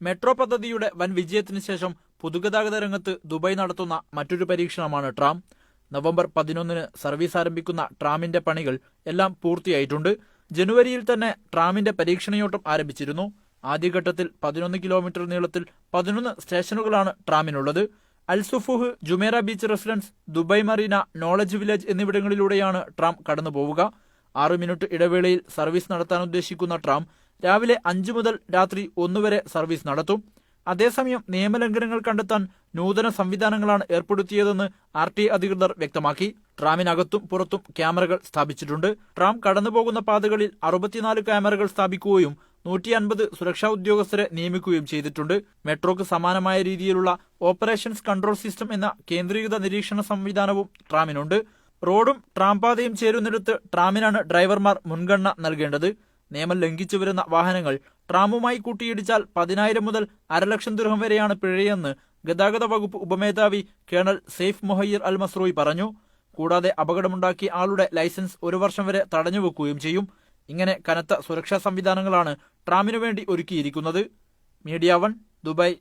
Metro പദ്ധതിയുടെ വൻ വിജയത്തിന് ശേഷം പൊതുഗതാഗത രംഗത്ത് ദുബായ് നടത്തുന്ന മറ്റൊരു പരീക്ഷണമാണ് ട്രാം. നവംബർ 11-ന് സർവീസ് ആരംഭിക്കുന്ന ട്രാമിന്റെ പണികൾ എല്ലാം പൂർത്തിയായിട്ടുണ്ട്. ജനുവരിയിൽ തന്നെ ട്രാമിന്റെ പരീക്ഷണയോട്ടം ആരംഭിച്ചിരുന്നു. ആദ്യഘട്ടത്തിൽ 11 കിലോമീറ്റർ നീളത്തിൽ 11 സ്റ്റേഷനുകളാണ് ട്രാമിനുള്ളത്. Al Sufouh, Jumeirah beach residence, Dubai Marina, knowledge village എന്നിവിടങ്ങളിലൂടെയാണ് ട്രാം കടന്നുപോവുക. 6 മിനിറ്റ് ഇടവേളയിൽ സർവീസ് നടത്താൻ ഉദ്ദേശിക്കുന്ന ട്രാം രാവിലെ 5 മുതൽ രാത്രി 1 വരെ സർവീസ് നടത്തും. അതേസമയം നിയമലംഘനങ്ങൾ കണ്ടെത്താൻ നൂതന സംവിധാനങ്ങളാണ് ഏർപ്പെടുത്തിയതെന്ന് RTA അധികൃതർ വ്യക്തമാക്കി. ട്രാമിനകത്തും പുറത്തും ക്യാമറകൾ സ്ഥാപിച്ചിട്ടുണ്ട്. ട്രാം കടന്നുപോകുന്ന പാതകളിൽ 64 ക്യാമറകൾ സ്ഥാപിക്കുകയും 150 സുരക്ഷാ ഉദ്യോഗസ്ഥരെ നിയമിക്കുകയും ചെയ്തിട്ടുണ്ട്. മെട്രോക്ക് സമാനമായ രീതിയിലുള്ള ഓപ്പറേഷൻസ് കൺട്രോൾ സിസ്റ്റം എന്ന കേന്ദ്രീകൃത നിരീക്ഷണ സംവിധാനവും ട്രാമിനുണ്ട്. റോഡും ട്രാം പാതയും ചേരുന്നിടത്ത് ട്രാമിനാണ് ഡ്രൈവർമാർ മുൻഗണന നൽകേണ്ടത്. നിയമം ലംഘിച്ചു വരുന്ന വാഹനങ്ങൾ ട്രാമുമായി കൂട്ടിയിടിച്ചാൽ 10,000 മുതൽ 1,00,000 ദിർഹം വരെയാണ് പിഴയെന്ന് ഗതാഗത വകുപ്പ് ഉപമേധാവി കേണൽ സെയ്ഫ് മൊഹയ്യർ അൽ മസ്രൂയി പറഞ്ഞു. കൂടാതെ അപകടമുണ്ടാക്കിയ ആളുടെ ലൈസൻസ് 1 വർഷം വരെ തടഞ്ഞുവെക്കുകയും ചെയ്യും. ഇങ്ങനെ കനത്ത സുരക്ഷാ സംവിധാനങ്ങളാണ് ട്രാമിനു വേണ്ടി ഒരുക്കിയിരിക്കുന്നത്. Media 1, Dubai.